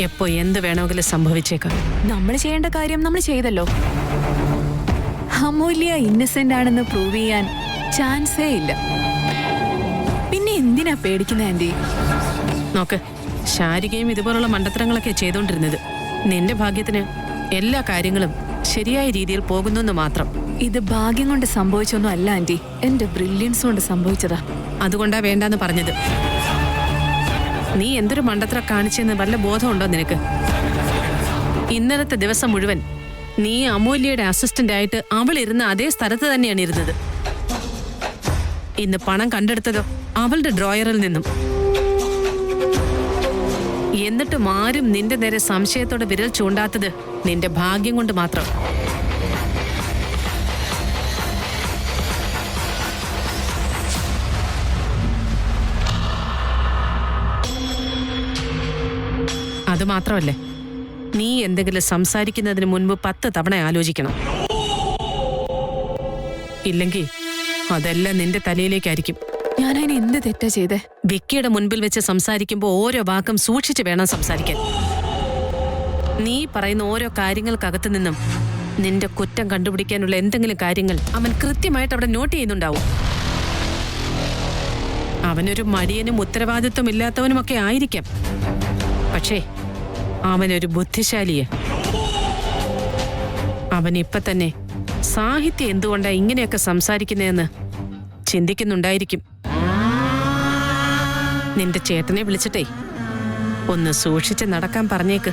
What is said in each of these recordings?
എപ്പോ എന്ത് വേണമെങ്കിലും സംഭവിച്ചേക്കാം. നമ്മൾ ചെയ്യേണ്ട കാര്യം നമ്മൾ ചെയ്തല്ലോ. അമൂല്യ ഇന്നസെന്റ് ആണെന്ന് പ്രൂവ് ചെയ്യാൻ ചാൻസേ ഇല്ല. പിന്നെ എന്തിനാ പേടിക്കുന്ന ആന്റി? നോക്ക്, ശാരികയും ഇതുപോലുള്ള മണ്ടത്തരങ്ങളൊക്കെ ചെയ്തോണ്ടിരുന്നത്. നിന്റെ ഭാഗ്യത്തിന് എല്ലാ കാര്യങ്ങളും ശരിയായ രീതിയിൽ പോകുന്നു മാത്രം. ഇത് ഭാഗ്യം കൊണ്ട് സംഭവിച്ചൊന്നും അല്ല ആന്റി, എന്റെ ബ്രില്യൻസ് കൊണ്ട് സംഭവിച്ചതാ. അതുകൊണ്ടാ വേണ്ടാന്ന് പറഞ്ഞത്. നീ എന്തൊരു മണ്ടത്തരം കാണിച്ചെന്ന് വല്ല ബോധമുണ്ടോ നിനക്ക്? ഇന്നലത്തെ ദിവസം മുഴുവൻ നീ അമൂല്യയുടെ അസിസ്റ്റന്റ് ആയിട്ട് അവൾ ഇരുന്ന അതേ സ്ഥലത്ത് തന്നെയാണ് ഇരുന്നത്. ഇന്ന് പണം കണ്ടെടുത്തതോ അവളുടെ ഡ്രോയറിൽ നിന്നും. എന്നിട്ടും ആരും നിന്റെ നേരെ സംശയത്തോടെ വിരൽ ചൂണ്ടാത്തത് നിന്റെ ഭാഗ്യം കൊണ്ട് മാത്രം. അതുമാത്രമല്ലേ, നീ എന്തെങ്കിലും സംസാരിക്കുന്നതിന് മുൻപ് 10 തവണ ആലോചിക്കണം. ഇല്ലെങ്കിൽ അതെല്ലാം നിന്റെ തലയിലേക്കായിരിക്കും. ഞാനതിന് എന്ത് തെറ്റാ ചെയ്തേ? വിക്കിയുടെ മുൻപിൽ വെച്ച് സംസാരിക്കുമ്പോൾ ഓരോ വാക്കും സൂക്ഷിച്ച് വേണം സംസാരിക്കാൻ. നീ പറയുന്ന ഓരോ കാര്യങ്ങൾക്കകത്തു നിന്നും നിന്റെ കുറ്റം കണ്ടുപിടിക്കാനുള്ള എന്തെങ്കിലും കാര്യങ്ങൾ അവൻ കൃത്യമായിട്ട് അവിടെ നോട്ട് ചെയ്യുന്നുണ്ടാവും. അവനൊരു മടിയനും ഉത്തരവാദിത്വം ഇല്ലാത്തവനുമൊക്കെ ആയിരിക്കാം, പക്ഷേ അവനൊരു ബുദ്ധിശാലിയെ. അവൻ ഇപ്പൊ തന്നെ സാഹിത്യം എന്തുകൊണ്ടാ ഇങ്ങനെയൊക്കെ സംസാരിക്കുന്നതെന്ന് ചിന്തിക്കുന്നുണ്ടായിരിക്കും. നിന്റെ ചേട്ടനെ വിളിച്ചിട്ടേ ഒന്ന് സൂക്ഷിച്ച് നടക്കാൻ പറഞ്ഞേക്ക്.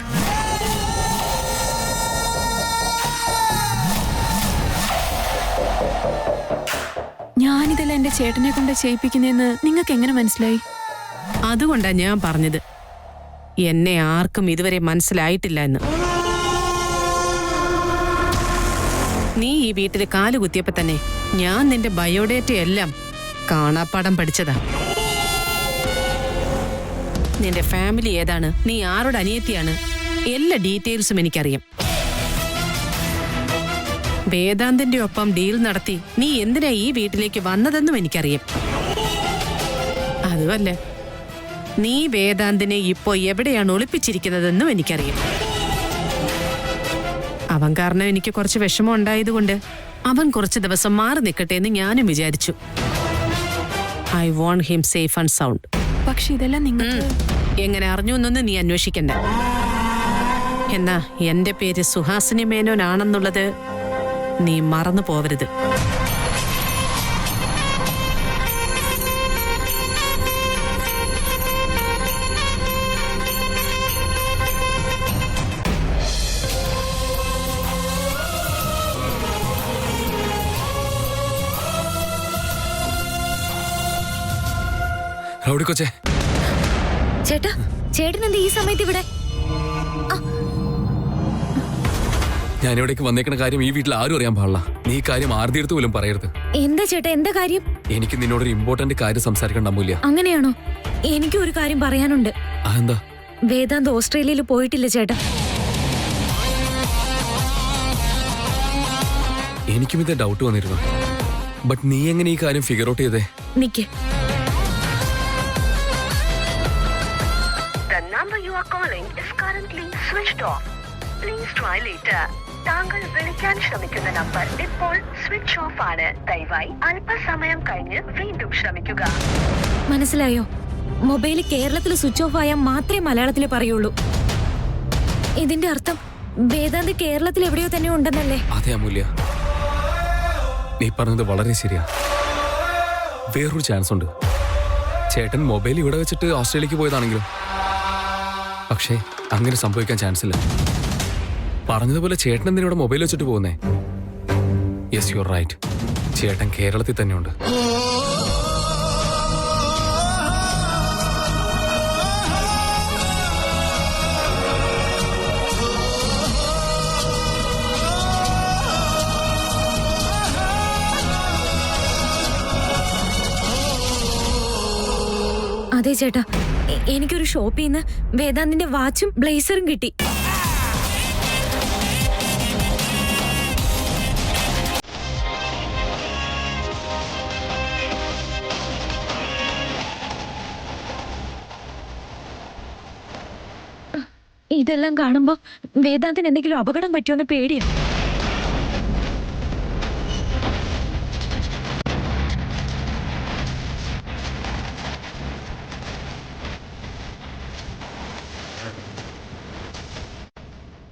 ഞാനിതെല്ലാം എന്റെ ചേട്ടനെ കൊണ്ട് ചെയ്യിപ്പിക്കുന്നതെന്ന് നിങ്ങൾക്ക് എങ്ങനെ മനസ്സിലായി? അതുകൊണ്ടാ ഞാൻ പറഞ്ഞത് എന്നെ ആർക്കും ഇതുവരെ മനസ്സിലായിട്ടില്ല എന്ന്. നീ ഈ വീട്ടിൽ കാലുകുത്തിയപ്പോ തന്നെ ഞാൻ നിന്റെ ബയോഡേറ്റ എല്ലാം കാണാപ്പാടം പഠിച്ചതാ. നിന്റെ ഫാമിലി ഏതാണ്, നീ ആരുടെ അനിയത്തിയാണ്, എല്ലാ ഡീറ്റെയിൽസും എനിക്കറിയാം. വേദാന്തിന്റെ ഒപ്പം ഡീൽ നടത്തി നീ എന്തിനാ ഈ വീട്ടിലേക്ക് വന്നതെന്നും എനിക്കറിയാം. അതുമല്ല, നീ വേദാന്തിനെ ഇപ്പോ എവിടെയാണ് ഒളിപ്പിച്ചിരിക്കുന്നതെന്നും എനിക്കറിയാം. അവൻ കാരണം എനിക്ക് കുറച്ച് വിഷമം ഉണ്ടായതുകൊണ്ട് അവൻ കുറച്ച് ദിവസം മാറി നിൽക്കട്ടെ എന്ന് ഞാനും വിചാരിച്ചു. I won't him safe and sound. പക്ഷെ ഇതെല്ലാം നിങ്ങൾ എങ്ങനെ അറിഞ്ഞു എന്നൊന്നും നീ അന്വേഷിക്കണ്ട. എന്നാ എന്റെ പേര് സുഹാസിനി മേനോനാണെന്നുള്ളത് നീ മറന്നു പോവരുത്. കൊച്ചേ, ചേട്ടാ, ചേട്ടൻ എന്താ ഈ സമയത്ത് ഇവിടെ? ഞാനിവിടേക്ക് വന്നേക്കുന്ന കാര്യം ഈ വീട്ടിൽ ആരും അറിയാൻ പാടില്ല. നീ ഈ കാര്യം ആർത്തിയെടുത്ത് പോലും പറയരുത്. എന്താ ചേട്ടാ, എന്താ കാര്യം? എനിക്ക് നിന്നോടൊരു ഇമ്പോർട്ടന്റ് കാര്യം സംസാരിക്കണ്ട അമൂല്യ. അങ്ങനെയാണോ? എനിക്ക് ഒരു കാര്യം പറയാനുണ്ട്. എന്താ? വേദാന്ത് ഓസ്ട്രേലിയയിൽ പോയിട്ടില്ല ചേട്ടാ. എനിക്കും ഇതേ ഡൗട്ട് വന്നിരുന്നു. ബട്ട് നീ എങ്ങനെ ഈ കാര്യം ഫിഗർ ഔട്ട് ചെയ്തേ? നിക്ക്. താങ്കൾ വിളിക്കാൻ ശ്രമിക്കുന്ന നമ്പർ ഇപ്പോൾ സ്വിച്ച് ഓഫ് ആണ്. ദയവായി അല്പസമയം കഴിഞ്ഞ് വീണ്ടും ശ്രമിക്കുക. മനസ്സിലായോ? മൊബൈൽ കേരളത്തിൽ സ്വിച്ച് ഓഫ് ആയാൽ മാത്രമേ മലയാളത്തിൽ പറയുള്ളൂ. ഇതിന്റെ അർത്ഥം വേദാന്ത് കേരളത്തിൽ എവിടെയോ തന്നെ ഉണ്ടെന്നല്ലേ? അതെ അമൂല്യ, നീ പറഞ്ഞത് വളരെ ശരിയാ. വേറൊരു ചാൻസ് ഉണ്ട്. ചേട്ടൻ മൊബൈൽ ഇവിടെ വെച്ചിട്ട് ഓസ്ട്രേലിയക്ക് പോയതാണെങ്കിലും. പക്ഷേ അങ്ങനെ സംഭവിക്കാൻ ചാൻസ് ഇല്ല. പറഞ്ഞതുപോലെ ചേട്ടൻ എന്തിനാ ഇവിടെ മൊബൈൽ വെച്ചിട്ട് പോകുന്നേ? Yes, you are right. ചേട്ടൻ കേരളത്തിൽ തന്നെയുണ്ട്. അതെ ചേട്ടാ, എനിക്കൊരു ഷോപ്പിൽ നിന്ന് വേദാന്തിന്റെ വാച്ചും ബ്ലേസറും കിട്ടി. ഇതെല്ലാം കാണുമ്പോ വേദാന്തിന് എന്തെങ്കിലും അപകടം പറ്റുമെന്ന് പേടിയാ.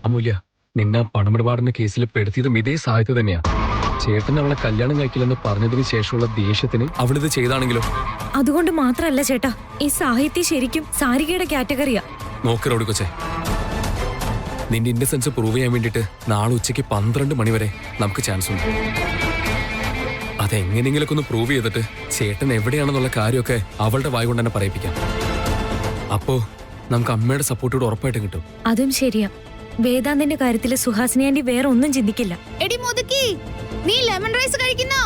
അമൂല്യ, നിന്നെ പണമിടപാടിന്റെ കേസിൽ പെടുത്തിയതും ഇതേ സാധ്യത തന്നെയാ. ചേട്ടൻ അവളെ കല്യാണം കഴിക്കില്ലെന്ന് പറഞ്ഞതിന് ശേഷമുള്ള ദേഷ്യത്തിന് അവളിത് ചെയ്താണെങ്കിലോ? അതുകൊണ്ട് മാത്രല്ല ചേട്ടാ, ഈ സാഹിത്യം ശരിക്കും സാരികയുടെ കാറ്റഗറിയാ. നോക്ക് റോഡി കൊച്ചെ, നിന്റെ ഇന്നസെൻസ് പ്രൂവ് ചെയ്യാൻ വേണ്ടിട്ട് നാളെ ഉച്ചയ്ക്ക് 12 മണി വരെ നമുക്ക് ചാൻസ് ഉണ്ട്. അതെങ്ങനെയെങ്കിലൊക്കെ ഒന്ന് പ്രൂവ് ചെയ്തിട്ട് ചേട്ടൻ എവിടെയാണെന്നുള്ള കാര്യമൊക്കെ അവളുടെ വായ കൊണ്ട് തന്നെ പറയിപ്പിക്കാം. അപ്പോ നമുക്ക് അമ്മയുടെ സപ്പോർട്ടോട് ഉറപ്പായിട്ടും കിട്ടും. അതും ശരിയാ. വേദാന്തിന്റെ കാര്യത്തില് സുഹാസിനി ആന്റി വേറെ ഒന്നും ചിന്തിക്കില്ല. എടി മുതുക്കി, നീ ലെമൺ റൈസ് കഴിക്കുന്നോ?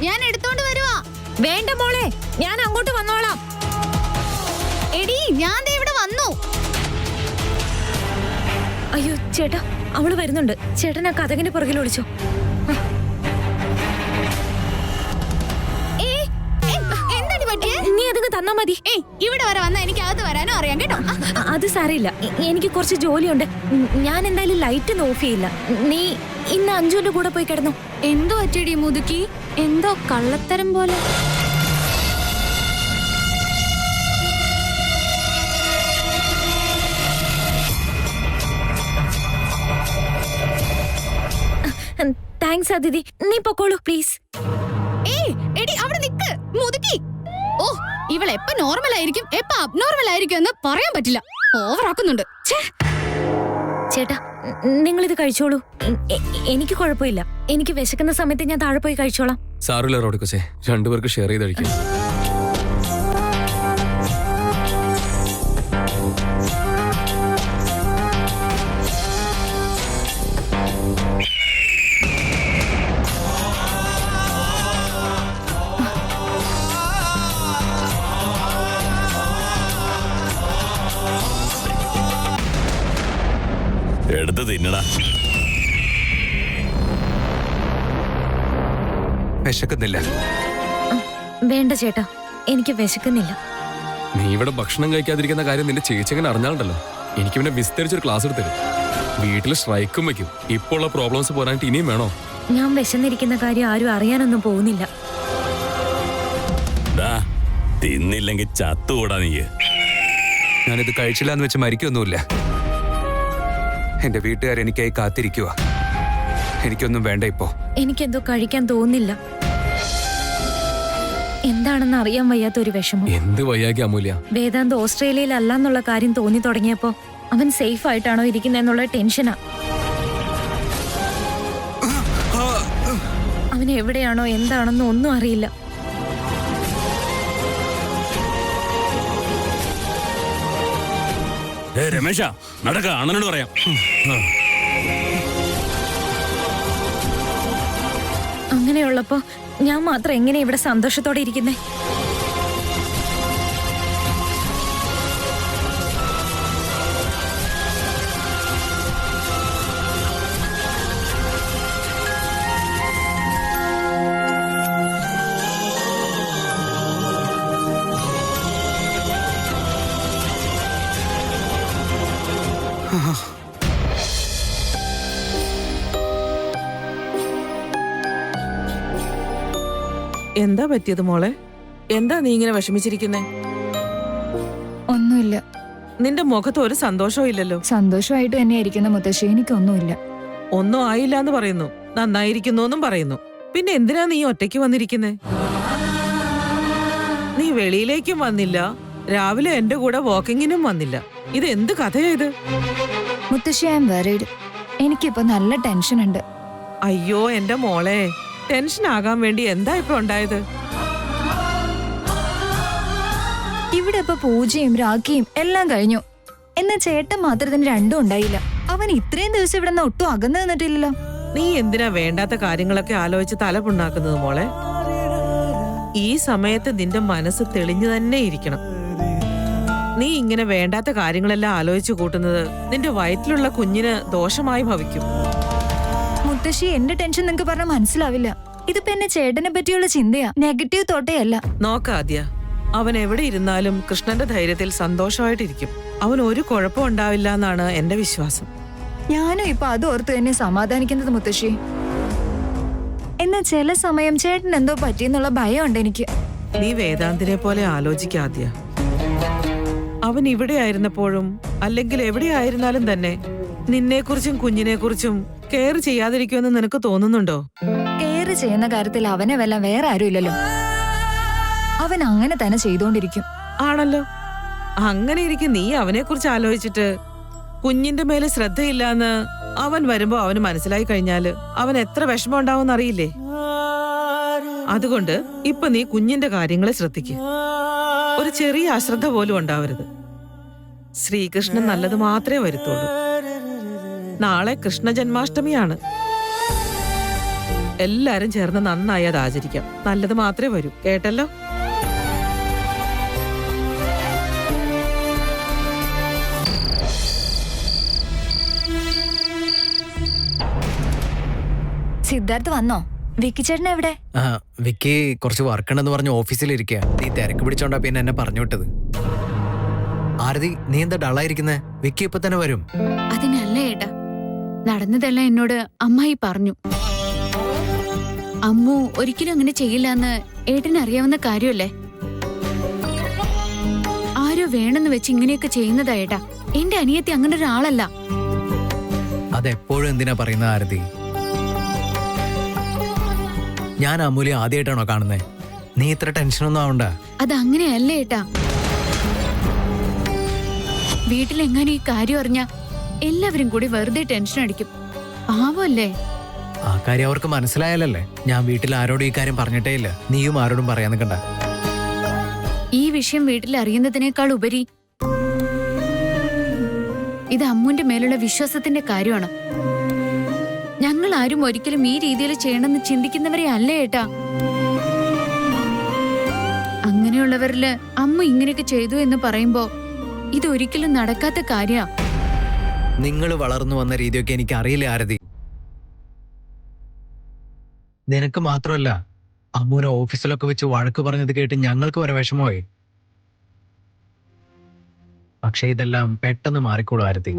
ഞാൻ എടുത്തോണ്ട് വരുവാ. വേണ്ട മോളെ, ഞാൻ അങ്ങോട്ട് വന്നോളാം. എടി ഞാൻ ദേ ഇവിടെ വന്നു. അയ്യോ ചേട്ടാ, അവള് വരുന്നുണ്ട്. ചേട്ടൻ ആ കഥകിന്റെ പുറകിൽ ഒളിച്ചോ. എന്താണ് പറ്റിയേ? നീ അതങ്ങ് തന്നാ മതി. ഇവിടെ വരെ വന്നാ എനിക്ക് അകത്ത് വരാനും അറിയാം കേട്ടോ. അത് സാരമില്ല, എനിക്ക് കുറച്ച് ജോലിയുണ്ട്. ഞാൻ എന്തായാലും ലൈറ്റ് ഒന്നും ഓഫ് ചെയ്യില്ല. നീ ഇന്ന് അഞ്ജുവിന്റെ കൂടെ പോയി കിടന്നു. എന്തോ പറ്റിയടി മുതുക്കി? എന്തോ കള്ളത്തരം പോലെ. താങ്ക്സ് അതിഥി, നീ പൊക്കോളൂ പ്ലീസ്. എടി അവിടെ നിക്ക് മുതുക്കി. ഓ, ഇവൾ എപ്പ നോർമൽ ആയിരിക്കും എപ്പ അബ്നോർമൽ ആയിരിക്കും എന്ന് പറയാൻ പറ്റില്ല. ഓവറാക്കുന്നുണ്ട്. ചേട്ടാ, നിങ്ങളിത് കഴിച്ചോളൂ. എനിക്ക് കുഴപ്പമില്ല. എനിക്ക് വിശക്കുന്ന സമയത്ത് ഞാൻ താഴെ പോയി കഴിച്ചോളാം. സാറില്ല റോഡി കൊച്ചെ, രണ്ടുപേർക്ക് ഷെയർ ചെയ്ത് കഴിക്കും. എടുത്ത് തിന്നടാ. വിശക്കുന്നില്ല. വേണ്ട ചേട്ടാ, എനിക്ക് വിശക്കുന്നില്ല. നീ ഇവിടെ ഭക്ഷണം കഴിക്കാതിരിക്കുന്ന കാര്യം നിന്റെ ചേച്ചെങ്ങനെ അറിഞ്ഞാലുണ്ടല്ലോ, എനിക്ക് പിന്നെ വിസ്തരിച്ചൊരു ക്ലാസ് എടുത്തരും. വീട്ടിൽ സ്ട്രൈക്കും വെക്കും. ഇപ്പോൾ ഉള്ള പ്രോബ്ലംസ് പോരായിട്ട് ഇനിയും വേണോ? ഞാൻ വിശന്നിരിക്കുന്ന കാര്യം ആരും അറിയാനൊന്നും പോകുന്നില്ല. തിന്നില്ലെങ്കിൽ ചത്തുകൂടാ നീ. ഞാനിത് കഴിച്ചില്ല എന്ന് വെച്ച് മരിക്കൊന്നുമില്ല. എന്റെ വീട്ടുകാർ എനിക്കായി കാത്തിരിക്കുക. എനിക്കൊന്നും വേണ്ട ഇപ്പോ. എനിക്കെന്തോ കഴിക്കാൻ തോന്നുന്നില്ല. എന്താണെന്ന് അറിയാൻ വയ്യാത്തൊരു വിഷമം. എന്ത് വയ്യാക്കി അമൂല്യ? വേദാന്ത് ഓസ്ട്രേലിയയിലല്ലെന്നുള്ള കാര്യം തോന്നി തുടങ്ങിയപ്പോ അവൻ സേഫ് ആയിട്ടാണോ ഇരിക്കുന്നതെന്നുള്ള ടെൻഷനാ. അവൻ എവിടെയാണോ എന്താണെന്ന് ഒന്നും അറിയില്ല. രമേശ നടക്ക, അണ്ണനോട് പറയാം. അങ്ങനെയുള്ളപ്പോ ഞാൻ മാത്രം എങ്ങനെ ഇവിടെ സന്തോഷത്തോടെ ഇരിക്കുന്നേ? എന്താ പറ്റിയത് മോളെ? എന്താ നീ ഇങ്ങനെ വിഷമിച്ചിരിക്കുന്നേ? ഒന്നുമില്ല. നിന്റെ മുഖത്ത് ഒരു സന്തോഷവും ഇല്ലല്ലോ. സന്തോഷമായിട്ട് തന്നെ ഇരിക്കുന്ന മുത്തശ്ശി, എനിക്കൊന്നുമില്ല. ഒന്നും ആയില്ല എന്ന് പറയുന്നു, നന്നായിരിക്കുന്നു എന്നും പറയുന്നു. പിന്നെ എന്തിനാ നീ ഒറ്റയ്ക്ക് വന്നിരിക്കുന്നേ? നീ വെളിയിലേക്കും വന്നില്ല, രാവിലെ എന്റെ കൂടെ വാക്കിങ്ങിനും വന്നില്ല. ഇത് എന്ത് കഥയാ ഇത്? മുത്തശ്ശി, ഐ എം വറീഡ്. എനിക്കിപ്പോ നല്ല ടെൻഷൻ ഉണ്ട്. അയ്യോ എന്റെ മോളെ, ടെൻഷൻ ആകാൻ വേണ്ടി എന്താ ഇപ്പൊ ഉണ്ടായത്? ഇവിടെ ഇപ്പൊ പൂജയും രാഖിയും എല്ലാം കഴിഞ്ഞു. എന്നാ ചേട്ടൻ മാത്രത്തിന് രണ്ടും ഉണ്ടായില്ല. അവൻ ഇത്രയും ദിവസം ഇവിടെ നിന്ന് ഒട്ടും അകന്നു നിന്നിട്ടില്ലല്ലോ. നീ എന്തിനാ വേണ്ടാത്ത കാര്യങ്ങളൊക്കെ ആലോചിച്ച് തല പുണ്ണാക്കുന്നത് മോളെ? ഈ സമയത്ത് നിന്റെ മനസ്സ് തെളിഞ്ഞു തന്നെ ഇരിക്കണം. നീ ഇങ്ങനെ വേണ്ടാത്ത കാര്യങ്ങളെല്ലാം ആലോചിച്ചു കൂട്ടുന്നത് നിന്റെ വയറ്റിലുള്ള കുഞ്ഞിന് ദോഷമായി ഭവിക്കും. മുത്തശ്ശി, എന്റെ ടെൻഷൻ നിങ്ങക്ക് പറഞ്ഞാൽ മനസ്സിലാവില്ല. ഇതിപ്പോ എന്നെ ചേട്ടനെ പറ്റിയുള്ള ചിന്തയാ, നെഗറ്റീവ് തോട്ടേ അല്ല. നോക്കാദ്യ, അവൻ എവിടെ ഇരുന്നാലും കൃഷ്ണന്റെ ധൈര്യത്തിൽ സന്തോഷമായിട്ടിരിക്കും. അവൻ ഒരു കുഴപ്പം ഉണ്ടാവില്ല എന്നാണ് എന്റെ വിശ്വാസം. ഞാനും ഇപ്പൊ അത് ഓർത്ത് തന്നെ സമാധാനിക്കുന്നത് മുത്തശ്ശി. എന്നാ ചില സമയം ചേട്ടൻ എന്തോ പറ്റിയെന്നുള്ള ഭയമുണ്ട് എനിക്ക്. നീ വേദാന്തിനെ പോലെ ആലോചിക്കാദ്യ. അവൻ ഇവിടെ ആയിരുന്നപ്പോഴും അല്ലെങ്കിൽ എവിടെ ആയിരുന്നാലും തന്നെ നിന്നെക്കുറിച്ചും കുഞ്ഞിനെക്കുറിച്ചും കെയർ ചെയ്യാതിരിക്കുമെന്ന് നിനക്ക് തോന്നുന്നുണ്ടോ? കെയർ ചെയ്യുന്ന കാര്യത്തിൽ അവനെ വല്ല വേറെ ആരും ഇല്ലല്ലോ. അവൻ അങ്ങനെ തന്നെ ചെയ്തോണ്ടിരിക്കും. ആണല്ലോ. അങ്ങനെ ഇരിക്കും നീ അവനെക്കുറിച്ച് ആലോചിച്ചിട്ട് കുഞ്ഞിന്റെ മേലെ ശ്രദ്ധയില്ലാന്ന് അവൻ വരുമ്പോ അവന് മനസ്സിലായി കഴിഞ്ഞാല് അവൻ എത്ര വിഷമം ഉണ്ടാവും അറിയില്ലേ? അതുകൊണ്ട് ഇപ്പൊ നീ കുഞ്ഞിന്റെ കാര്യങ്ങളെ ശ്രദ്ധിക്കുക. ഒരു ചെറിയ അശ്രദ്ധ പോലും ഉണ്ടാവരുത്. ശ്രീകൃഷ്ണൻ നല്ലത് മാത്രമേ വരുത്തുള്ളൂ. നാളെ കൃഷ്ണ ജന്മാഷ്ടമിയാണ്. എല്ലാരും ചേർന്ന് നന്നായി അത് ആചരിക്കാം. നല്ലത് മാത്രമേ വരൂ. കേട്ടല്ലോ? സിദ്ധാർത്ഥ് വന്നോ? വിക്കി ചേട്ടൻ എവിടെ? വിക്കി കുറച്ച് വർക്ക് ഉണ്ടെന്ന് പറഞ്ഞ് ഓഫീസിലിരിക്കുക. നീ തിരക്ക് പിടിച്ചോണ്ടാ പിന്നെ എന്നെ പറഞ്ഞു വിട്ടത്. ആരതി, നീ എന്താ ഡള്ളായിരിക്കുന്നേ? വിക്കി ഇപ്പൊ തന്നെ വരും. അതിനല്ല ഏട്ടാ, നടന്നതെല്ലാം എന്നോട് അമ്മായി പറഞ്ഞു. അമ്മു ഒരിക്കലും അങ്ങനെ ചെയ്യില്ലെന്ന് ഏട്ടന് അറിയാവുന്ന കാര്യമല്ലേ? ആരോ വേണമെന്ന് വെച്ച് ഇങ്ങനെയൊക്കെ ചെയ്യുന്നതാ ഏട്ടാ. എന്റെ അനിയത്തി അങ്ങനെ ഒരാളല്ല. അതെപ്പോഴും എന്തിനാ പറയുന്നത് ആരതി? ഞാൻ അമൂല്യ ആദ്യമായിട്ടാണോ കാണുന്നേ? നീ ഇത്ര ടെൻഷനൊന്നും ആവണ്ട. അതങ്ങനെയല്ല ഏട്ടാ. വീട്ടിലെങ്ങാനും ഈ കാര്യം അറിഞ്ഞ എല്ലാവരും കൂടി വെറുതെ ടെൻഷൻ അടിക്കും. പാവല്ലേ? ആ കാര്യം അവർക്ക് മനസ്സിലായാലല്ലേ. ഞാൻ വീട്ടിൽ ആരോടും ഈ കാര്യം പറഞ്ഞിട്ടേ ഇല്ല. നീയും ആരോടും പറയാൻ നിൽക്കണ്ട. ഈ വിഷയം വീട്ടിൽ അറിയുന്നതിനേക്കാൾ ഉപരി ഇത് അമ്മുന്റെ മേലുള്ള വിശ്വാസത്തിന്റെ കാര്യമാണ്. ഞങ്ങൾ ആരും ഒരിക്കലും ഈ രീതിയിൽ ചെയ്യണമെന്ന് ചിന്തിക്കുന്നവരെ അല്ലേ ഏട്ടാ. അങ്ങനെയുള്ളവരില് അമ്മ ഇങ്ങനെയൊക്കെ ചെയ്തു എന്ന് പറയുമ്പോ ഇതൊരിക്കലും നടക്കാത്ത കാര്യ. നിങ്ങൾ വളർന്നു വന്ന രീതിയൊക്കെ എനിക്ക് അറിയില്ല ആരതി. നിനക്ക് മാത്രമല്ല, അമ്മൂനെ ഓഫീസിലൊക്കെ വെച്ച് വഴക്ക് പറഞ്ഞത് കേട്ട് ഞങ്ങൾക്ക് വരെ വിഷമമായി. പക്ഷെ ഇതെല്ലാം പെട്ടെന്ന് മാറിക്കോളൂ ആരതി.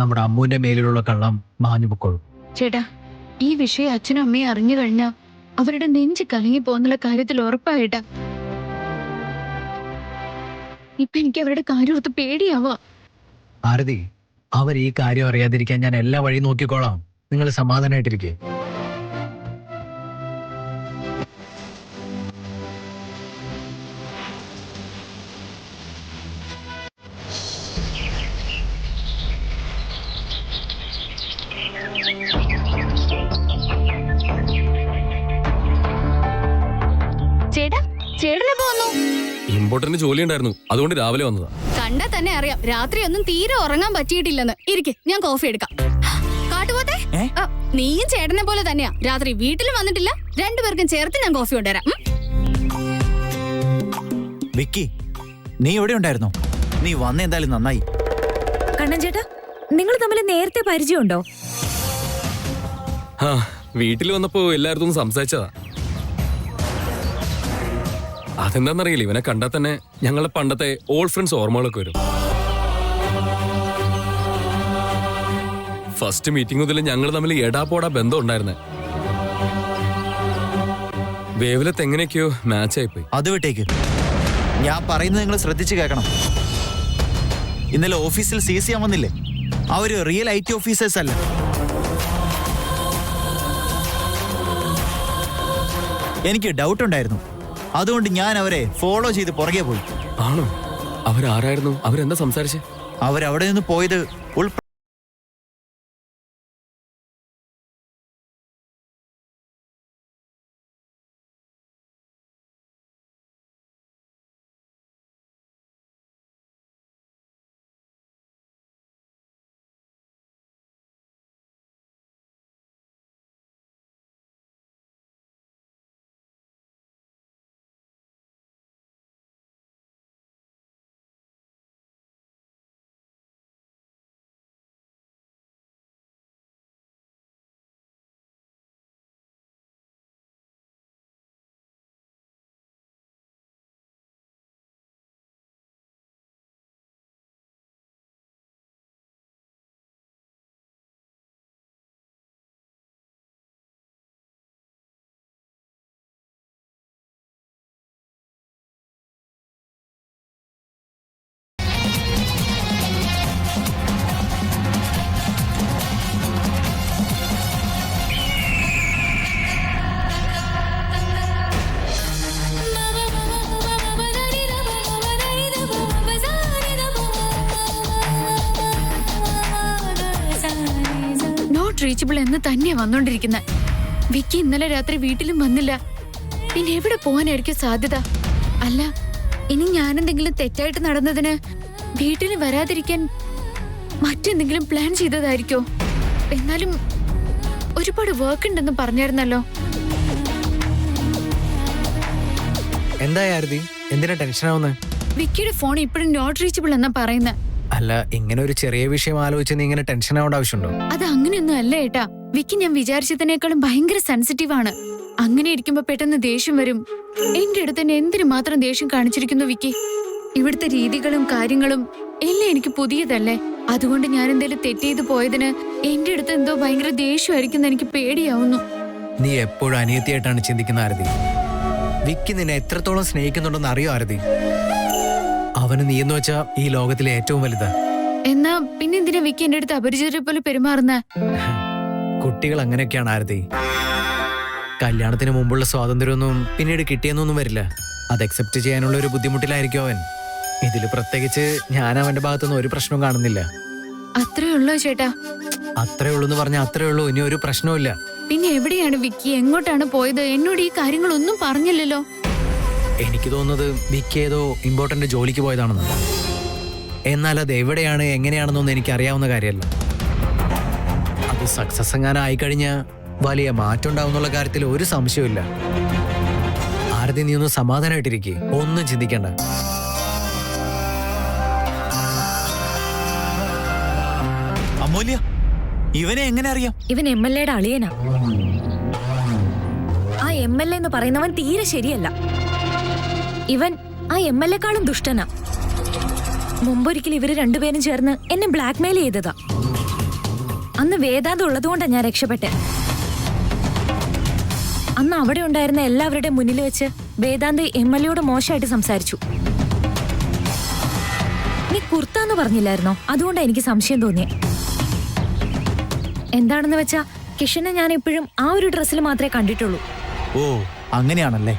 നമ്മുടെ അമ്മൂന്റെ മേലിലുള്ള കള്ളം മാഞ്ഞു പൊക്കോളൂ. ചേട്ടാ, ഈ വിഷയം അച്ഛനും അമ്മയും അറിഞ്ഞു കഴിഞ്ഞാൽ അവരുടെ നെഞ്ച് കലങ്ങി പോകുന്നുള്ള കാര്യത്തിൽ ഉറപ്പായിട്ടാ. ഇപ്പൊ എനിക്ക് അവരുടെ കാര്യം ഓർത്ത് പേടിയാവാ. ആരതി, അവർ ഈ കാര്യം അറിയാതിരിക്കാൻ ഞാൻ എല്ലാ വഴിയും നോക്കിക്കോളാം. നിങ്ങൾ സമാധാനമായിട്ടിരിക്കേ. ചേട്ടാ, ചേട്ടനെ പോന്നു. ഇമ്പോർട്ടന്റ് ജോലി ഉണ്ടായിരുന്നു, അതുകൊണ്ട് രാവിലെ വന്നതാ. കണ്ടാ തന്നെ അറിയാം രാത്രി ഒന്നും തീരെ ഉറങ്ങാൻ പറ്റിയിട്ടില്ലെന്ന്. ഇരിക്കെ, ഞാൻ കോഫി എടുക്കാം. കാട്ടുപോത്തെ, നീയും ചേട്ടനെ പോലെ തന്നെയാ. രാത്രി വീട്ടിലും വന്നിട്ടില്ല. രണ്ടുപേർക്കും ചേർത്ത് ഞാൻ കോഫി കൊണ്ടുവരാം. വിക്കി, നീ എവിടെ ഉണ്ടായിരുന്നോ? നീ വന്ന എന്തായാലും നന്നായി. കണ്ണൻ ചേട്ടാ, നിങ്ങൾ തമ്മിൽ നേരത്തെ പരിചയമുണ്ടോ? വീട്ടിൽ വന്നപ്പോ എല്ലായിടത്തും സംസാരിച്ചതാ. അതെന്താന്നറിയില്ല, ഇവനെ കണ്ടാൽ തന്നെ ഞങ്ങളെ പണ്ടത്തെ ഓൾഡ് ഫ്രണ്ട്സ് ഓർമ്മകളൊക്കെ വരും. ഫസ്റ്റ് മീറ്റിംഗ് മുതൽ ഞങ്ങൾ തമ്മിൽ എടാപോടാ ബന്ധം ഉണ്ടായിരുന്നേ. വേവലത്ത് എങ്ങനെയൊക്കെയോ മാച്ച് ആയിപ്പോയി. അത് വിട്ടേക്ക്. ഞാൻ പറയുന്നത് നിങ്ങൾ ശ്രദ്ധിച്ചു കേൾക്കണം. ഇന്നലെ ഓഫീസിൽ സി സി വന്നില്ലേ? അവര് റിയൽ IT ഓഫീസേഴ്സ് അല്ല. എനിക്ക് ഡൗട്ട് ഉണ്ടായിരുന്നു. അതുകൊണ്ട് ഞാൻ അവരെ ഫോളോ ചെയ്ത് പുറകെ പോയി. ആണോ? അവരാരായിരുന്നു? അവരെന്താ സംസാരിച്ചേ? അവരവിടെ നിന്ന് പോയത് നോട്ട് റീച്ചബിൾ എന്ന് തന്നെയാ വന്നോണ്ടിരിക്കുന്നത്. വിക്കി ഇന്നലെ രാത്രി വീട്ടിലും വന്നില്ല. പിന്നെ എവിടെ പോകാനായിരിക്കും സാധ്യത? അല്ല, ഇനി ഞാനെന്തെങ്കിലും തെറ്റായിട്ട് നടന്നതിന് വീട്ടിൽ വരാതിരിക്കാൻ മറ്റെന്തെങ്കിലും പ്ലാൻ ചെയ്തതായിരിക്കോ? എന്നാലും ഒരുപാട് വർക്ക് ഉണ്ടെന്ന് പറഞ്ഞായിരുന്നല്ലോ. എന്തായി ആരതി, എന്തിനാ ടെൻഷനാവുന്നത്? വിക്കിയുടെ ഫോൺ ഇപ്പോഴും നോട്ട് റീച്ചബിൾ എന്നാ പറയുന്നത്. അല്ല, ഇങ്ങനെ ഒരു ചെറിയ വിഷയം ആലോചിച്ച് നീ ഇങ്ങനെ ടെൻഷൻ ആവേണ്ട ആവശ്യമുണ്ടോ? അത് അങ്ങനെയൊന്നും അല്ല ഏട്ടാ. വിക്കി ഞാൻ വിചാരിച്ചതിനേക്കാളും ഭയങ്കര സെൻസിറ്റീവ് ആണ്. അങ്ങനെ ഇരിക്കുമ്പോ പെട്ടെന്ന് ദേഷ്യം വരും. എന്റെ അടുത്ത് തന്നെ എന്തിനു മാത്രം ദേഷ്യം കാണിച്ചിരിക്കുന്നു വിക്കി? ഇവിടുത്തെ രീതികളും കാര്യങ്ങളും എല്ലാം എനിക്ക് പുതിയതല്ലേ. അതുകൊണ്ട് ഞാൻ എന്തെങ്കിലും തെറ്റെയ്ത് പോയതിന് എന്റെ അടുത്ത് എന്തോ ഭയങ്കര ദേഷ്യമായിരിക്കും എനിക്ക് പേടിയാവുന്നു. നീ എപ്പോഴും അനിയത്തിയായിട്ടാണ് ചിന്തിക്കുന്ന ആരതി. വിക്കി നിന്നെ എത്രത്തോളം സ്നേഹിക്കുന്നുണ്ടെന്ന് അറിയോ ആരതി? അവന് നീ എന്ന് വെച്ചാ ഈ ലോകത്തിലെ ഏറ്റവും വലുതാ. എന്നാ പിന്നെന്തിനാ വിക്കി എന്റെ അടുത്ത് അപരിചിതരെ പോലെ പെരുമാറുന്ന? കുട്ടികൾ അങ്ങനെയൊക്കെയാണ് ആരതി. കല്യാണത്തിന് മുമ്പുള്ള സ്വാതന്ത്ര്യമൊന്നും പിന്നീട് കിട്ടിയെന്നൊന്നും വരില്ല. അത് അക്സെപ്റ്റ് ചെയ്യാനുള്ള ഒരു ബുദ്ധിമുട്ടിലായിരിക്കും അവൻ. ഇതില് പ്രത്യേകിച്ച് ഞാൻ അവന്റെ ഭാഗത്തുനിന്ന് ഒരു പ്രശ്നവും കാണുന്നില്ല. അത്രേ ഉള്ളോ ചേട്ടാ? അത്രേ ഉള്ളൂ എന്ന് പറഞ്ഞാൽ അത്രേ ഉള്ളൂ, ഇനി ഒരു പ്രശ്നവുമില്ല. പിന്നെ എവിടെയാണ് വിക്കി? എങ്ങോട്ടാണ് പോയത്? എന്നോട് ഈ കാര്യങ്ങളൊന്നും പറഞ്ഞില്ലല്ലോ. എനിക്ക് തോന്നുന്നത് വിക്കി ഏതോ ഇമ്പോർട്ടന്റ് ജോലിക്ക് പോയതാണെന്ന്. എന്നാൽ അത് എവിടെയാണ് എങ്ങനെയാണെന്നൊന്നും എനിക്ക് അറിയാവുന്ന കാര്യമല്ല. അത് സക്സസ് എങ്ങാനും ആയിക്കഴിഞ്ഞാൽ വലിയ മാറ്റം ഉണ്ടാവുന്നുള്ള കാര്യത്തിൽ ഒരു സംശയമില്ല. ആരതി, നീ ഒന്ന് സമാധാനമായിട്ടിരിക്കേ, ഒന്നും ചിന്തിക്കണ്ട. അമൂല്യ, ഇവനെ എങ്ങനെ അറിയാം? ഇവൻ MLA-യുടെ അളിയനാ. ആ MLA എന്ന് പറയുന്നവൻ തീരെ ശരിയല്ല. ഇവൻ ആ MLA-ക്കാളും ദുഷ്ടനാ. മുമ്പൊരിക്കൽ ഇവര് രണ്ടുപേരും ചേർന്ന് എന്നെ ബ്ലാക്ക്മെയിൽ ചെയ്തതാ. അന്ന് വേദാന്തം ഉള്ളതുകൊണ്ടാണ് ഞാൻ രക്ഷപ്പെട്ടെ. അന്ന് അവിടെ ഉണ്ടായിരുന്ന എല്ലാവരുടെ മുന്നിൽ വെച്ച് വേദാന്ത് MLA-യോട് മോശമായിട്ട് സംസാരിച്ചു. നീ കുർത്താന്ന് പറഞ്ഞില്ലായിരുന്നോ? അതുകൊണ്ടാണ് എനിക്ക് സംശയം തോന്നിയേ. എന്താണെന്ന് വെച്ചാ കിഷനെ ഞാൻ എപ്പോഴും ആ ഒരു ഡ്രസ്സിൽ മാത്രമേ കണ്ടിട്ടുള്ളൂ. ഓ, അങ്ങനെയാണല്ലേ.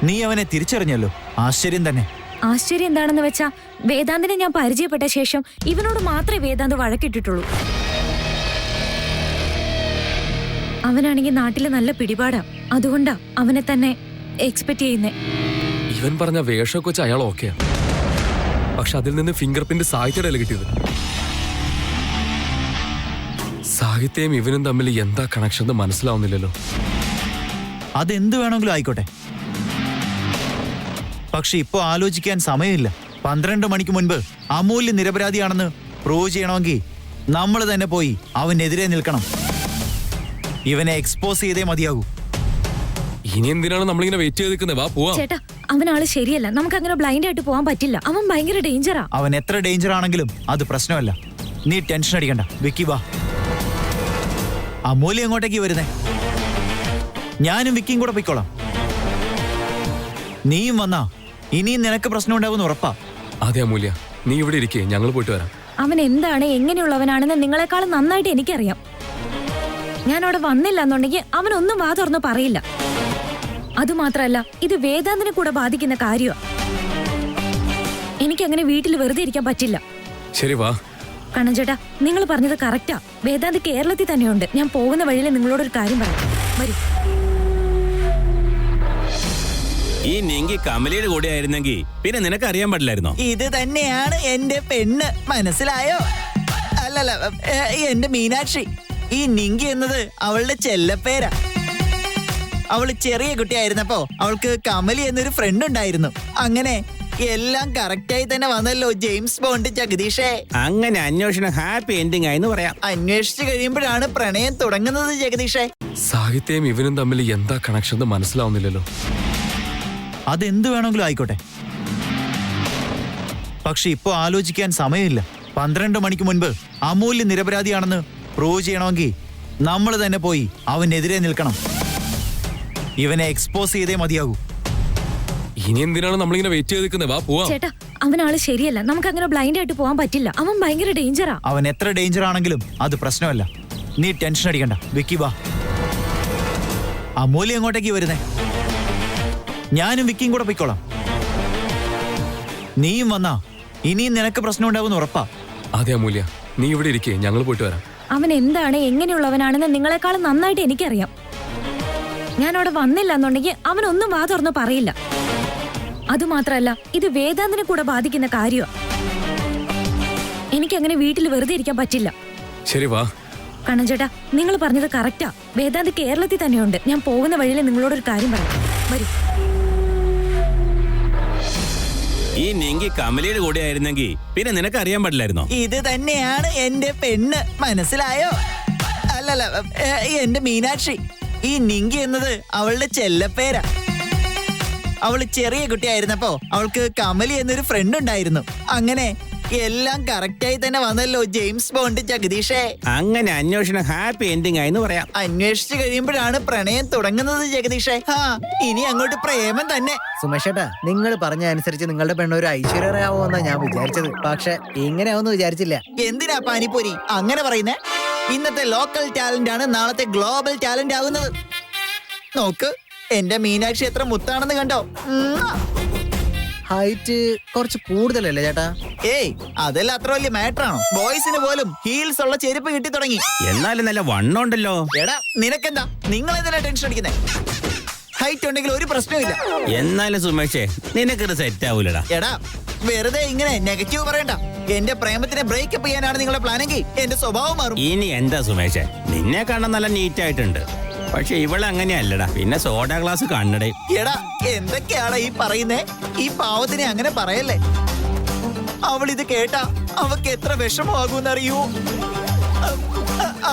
നീ അവനെ തിരിച്ചറിഞ്ഞല്ലോ, ആശ്ചര്യം തന്നെ. ആശ്ചര്യം എന്താണെന്ന് വെച്ചാ വേദാന്തിനെ ഞാൻ പരിചയപ്പെട്ട ശേഷം ഇവനോട് മാത്രമേ വേദാന്ത് വഴക്കിട്ടിട്ടുള്ളൂ. അവനാണെങ്കിൽ നാട്ടില് നല്ല പിടിപാടാ. അതുകൊണ്ടാ അവനെ തന്നെ എക്സ്പെക്ട് ചെയ്യുന്നേ. ഇവൻ പറഞ്ഞ വേഷമൊക്കെ വെച്ച് അയാൾ ഓക്കെയാ. പക്ഷെ അതിൽ നിന്ന് ഫിംഗർ പ്രിന്റ് സാഹിത്യയുടെ കിട്ടിയത്. സാഹിത്യയും ഇവനും തമ്മിൽ എന്താ കണക്ഷൻ എന്ന് മനസ്സിലാവുന്നില്ലല്ലോ. അതെന്ത് വേണമെങ്കിലും ആയിക്കോട്ടെ, പക്ഷെ ഇപ്പൊ ആലോചിക്കാൻ സമയമില്ല. 12 മണിക്ക് മുൻപ് അമൂല്യ നിരപരാധിയാണെന്ന് പ്രൂവ് ചെയ്യണമെങ്കിൽ നമ്മൾ തന്നെ പോയി അവനെതിരെ നിൽക്കണം. ഇവനെ എക്സ്പോസ് ചെയ്തേ മതിയാകൂ. ഇനി എന്തിനാണ് നമ്മളിങ്ങനെ വെയിറ്റ് ചെയ്ത് നിൽക്കുന്നത്? വാ പോവാം. ചേട്ടാ, അവനാള് ശരിയല്ല. നമുക്ക് അങ്ങനെ ബ്ലൈൻഡ് ആയിട്ട് പോകാൻ പറ്റില്ല. അവൻ ഭയങ്കര ഡേഞ്ചറാ. അവൻ എത്ര ഡേഞ്ചർ ആണെങ്കിലും അത് പ്രശ്നമല്ല. നീ ടെൻഷൻ അടിക്കണ്ട വിക്കി, വാ. അമൂല്യ എങ്ങോട്ടേക്ക് വരുന്നേ? ഞാനും വിക്കിയും കൂടെ പൊയ്ക്കോളാം. നീയും വന്നാ ഇനിയും നിനക്ക് പ്രശ്നം ഉണ്ടാവുമെന്ന് ഉറപ്പാ. അതെ അമൂല്യ, നീ ഇവിടെ ഇരിക്കേ, ഞങ്ങൾ പോയിട്ട് വരാം. അവൻ എന്താണ് എങ്ങനെയുള്ളവനാണെന്ന് നിങ്ങളെക്കാളും നന്നായിട്ട് എനിക്കറിയാം. ഞാൻ അവിടെ വന്നില്ല എന്നുണ്ടെങ്കിൽ അവനൊന്നും വാ തുറന്ന് പറയില്ല. അതുമാത്രല്ല, ഇത് വേദാന്തിനെ കൂടെ ബാധിക്കുന്ന കാര്യമാണ്. എനിക്കങ്ങനെ വീട്ടിൽ വെറുതെ ഇരിക്കാൻ പറ്റില്ല. ശരി, വാ. കണ്ണൻ ചേട്ടാ, നിങ്ങൾ പറഞ്ഞത് കറക്റ്റാ. വേദാന്ത് കേരളത്തിൽ തന്നെയുണ്ട്. ഞാൻ പോകുന്ന വഴിയിൽ നിങ്ങളോടൊരു കാര്യം പറയാം. വരൂ. ഈ നിങ്കി കമലയുടെ കൂടെ ആയിരുന്നെങ്കിൽ പിന്നെ നിനക്ക് അറിയാൻ പാടില്ലായിരുന്നോ? ഇത് തന്നെയാണ് എന്റെ പെണ്ണ്, മനസ്സിലായോ? അല്ലല്ല, എന്റെ മീനാക്ഷി. ഈ നിങ്കി എന്നത് അവളുടെ ചെല്ലപ്പേരാ. അവള് ചെറിയ കുട്ടിയായിരുന്നപ്പോ അവൾക്ക് കമലി എന്നൊരു ഫ്രണ്ട് ഉണ്ടായിരുന്നു. അങ്ങനെ എല്ലാം കറക്റ്റായി തന്നെ വന്നല്ലോ ജെയിംസ് ബോണ്ട് ജഗദീഷേ. അങ്ങനെ അന്വേഷണം ഹാപ്പി എൻഡിങ് ആയെന്ന് പറയാം. അന്വേഷിച്ചു കഴിയുമ്പോഴാണ് പ്രണയം തുടങ്ങുന്നത് ജഗദീഷേ. സാഹിത്യയും ഇവനും തമ്മിൽ എന്താ കണക്ഷൻ എന്ന് മനസ്സിലാവുന്നില്ലല്ലോ. അതെന്ത് വേണമെങ്കിലും ആയിക്കോട്ടെ, പക്ഷെ ഇപ്പൊ ആലോചിക്കാൻ സമയമില്ല. 12 മണിക്ക് മുൻപ് അമൂല്യ നിരപരാധിയാണെന്ന് പ്രൂവ് ചെയ്യണമെങ്കിൽ നമ്മൾ തന്നെ പോയി അവനെതിരെ നിൽക്കണം. ഇവനെ എക്സ്പോസ് ചെയ്തേ മതിയാകൂ. ഇനി എന്തിനാണ് നമ്മളിങ്ങനെ വെയിറ്റ് ചെയ്ത് നിൽക്കുന്നത്? വാ പോവാം. ചേട്ടാ, അവനാള് ശരിയല്ല. നമുക്ക് അങ്ങനെ ബ്ലൈൻഡ് ആയിട്ട് പോകാൻ പറ്റില്ല. അവൻ ഭയങ്കര ഡേഞ്ചറാ. അവൻ എത്ര ഡേഞ്ചർ ആണെങ്കിലും അത് പ്രശ്നമല്ല. നീ ടെൻഷൻ അടിക്കണ്ട വിക്കി, വാ. അമൂല്യ എങ്ങോട്ടേക്ക് വരുന്നേ? ഞാനും വിക്കിയും കൂടെ പൊയ്ക്കോളാം. നീയും വന്നാ ഇനിയും നിനക്ക് പ്രശ്നം ഉണ്ടാവുമെന്ന് ഉറപ്പാ. അതെ അമൂല്യ, നീ ഇവിടെ ഇരിക്കേ, ഞങ്ങൾ പോയിട്ട് വരാം. അവൻ എന്താണ് എങ്ങനെയുള്ളവനാണെന്ന് നിങ്ങളെക്കാളും നന്നായിട്ട് എനിക്കറിയാം. ഞാൻ അവിടെ വന്നില്ല എന്നുണ്ടെങ്കിൽ അവനൊന്നും വാ തുറന്ന് പറയില്ല. അതുമാത്രല്ല, ഇത് വേദാന്തിനെ കൂടെ ബാധിക്കുന്ന കാര്യമാണ്. എനിക്കങ്ങനെ വീട്ടിൽ വെറുതെ ഇരിക്കാൻ പറ്റില്ല. ശരി വാ. കണ്ണൻ ചേട്ടാ, നിങ്ങൾ പറഞ്ഞത് കറക്റ്റാ. വേദാന്ത് കേരളത്തിൽ തന്നെയുണ്ട്. ഞാൻ പോകുന്ന വഴിയിൽ നിങ്ങളോടൊരു കാര്യം പറയാം. വരൂ. ഈ നിങ്കി കമലയുടെ കൂടെ ആയിരുന്നെങ്കിൽ പിന്നെ നിനക്ക് അറിയാൻ പാടില്ലായിരുന്നോ? ഇത് തന്നെയാണ് എന്റെ പെണ്ണ്, മനസ്സിലായോ? അല്ലല്ല, എന്റെ മീനാക്ഷി. ഈ നിങ്കി എന്നത് അവളുടെ ചെല്ലപ്പേരാ. അവള് ചെറിയ കുട്ടിയായിരുന്നപ്പോ അവൾക്ക് കമലി എന്നൊരു ഫ്രണ്ട് ഉണ്ടായിരുന്നു. അങ്ങനെ എല്ലാം കറക്റ്റായി തന്നെ വന്നല്ലോ ജെയിംസ് ബോണ്ട് ജഗദീഷേ. അങ്ങനെ അന്വേഷണം ഹാപ്പി എൻഡിങ് ആയെന്ന് പറയാം. അന്വേഷിച്ചു കഴിയുമ്പോഴാണ് പ്രണയം തുടങ്ങുന്നത് ജഗദീഷേ. ഇനി അങ്ങോട്ട് പ്രേമം തന്നെ. സുമേഷേട്ടാ, നിങ്ങൾ പറഞ്ഞ അനുസരിച്ച് നിങ്ങളുടെ പെണ്ണ് ഒരു ഐശ്വര്യമാവോന്നാ ഞാൻ വിചാരിച്ചത്. പക്ഷെ ഇങ്ങനെയാവെന്ന് വിചാരിച്ചില്ല. എന്തിനാ പാനിപ്പൂരി അങ്ങനെ പറയുന്നേ? ഇന്നത്തെ ലോക്കൽ ടാലന്റ് ആണ് നാളത്തെ ഗ്ലോബൽ ടാലന്റ് ആകുന്നത്. നോക്ക്, എന്റെ മീനാക്ഷി എത്ര മുത്താണെന്ന് കണ്ടോ? ഹൈറ്റ് കുറച്ച് കൂടുതലല്ലേ ചേട്ടാ? ഏയ്, അതെല്ലാം അത്ര വലിയ മാറ്റർ ആണോ? ബോയ്സിന് പോലും ഹീൽസ് ഉള്ള ചെരുപ്പ് കിട്ടി തുടങ്ങി. എന്നാലും നല്ല വണ്ണുണ്ടല്ലോ. എടാ നിനക്കെന്താ? നിങ്ങൾ എന്തിനാ ടെൻഷൻ അടിക്കുന്നേ? ഹൈറ്റ് ഉണ്ടെങ്കിൽ ഒരു പ്രശ്നമില്ല. എന്നാലും സുമേഷേ, നിനക്കത് സെറ്റ് ആവൂലടാ. എടാ വെറുതെ ഇങ്ങനെ നെഗറ്റീവ് പറയണ്ട. എന്റെ പ്രേമത്തിനെ ബ്രേക്കപ്പ് ചെയ്യാനാണ് നിങ്ങളുടെ പ്ലാനെങ്കിൽ എന്റെ സ്വഭാവം മാറും. ഇനി എന്താ സുമേഷേ, നിന്നെ കാണാൻ നല്ല നീറ്റ് ആയിട്ടുണ്ട്. പക്ഷെ ഇവളങ്ങനെയല്ലടാ. പിന്നെ സോഡ ഗ്ലാസ് കണ്ണടേ. എടാ എന്തൊക്കെയാടാ ഈ പറയുന്നേ? ഈ പാവത്തിനെ അങ്ങനെ പറയല്ലേ. അവൾ ഇത് കേട്ടാ അവക്ക് എത്ര വിഷമമാകൂന്നറിയൂ.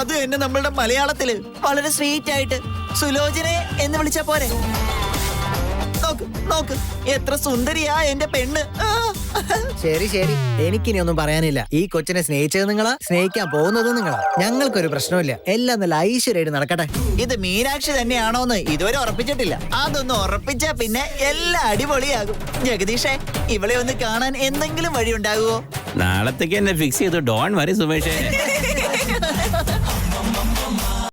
അത് എന്നെ നമ്മളുടെ മലയാളത്തില് വളരെ സ്വീറ്റ് ആയിട്ട് സുലോചനെ എന്ന് വിളിച്ചാ പോരെ? നോക്ക് നോക്ക്, എത്ര സുന്ദരിയാ എന്റെ പെണ്ണ്. ശരി ശരി, എനിക്കിനി ഒന്നും പറയാനില്ല. ഈ കൊച്ചിനെ സ്നേഹിച്ചത് നിങ്ങളാ, സ്നേഹിക്കാൻ പോകുന്നത് നിങ്ങളാ. ഞങ്ങൾക്കൊരു പ്രശ്നമില്ല. എല്ലാം നല്ല ഐശ്വര്യമായിട്ട് നടക്കട്ടെ. ഇത് മീനാക്ഷി തന്നെയാണോന്ന് ഇതുവരെ ഉറപ്പിച്ചിട്ടില്ല. അതൊന്ന് ഉറപ്പിച്ചാ പിന്നെ എല്ലാം അടിപൊളിയാകും. ജഗദീഷേ, ഇവളെ ഒന്ന് കാണാൻ എന്തെങ്കിലും വഴി ഉണ്ടാകുമോ? നാളത്തേക്ക് എന്നെ ഫിക്സ് ചെയ്തു. ഡോൺ വരി സുമേഷേ.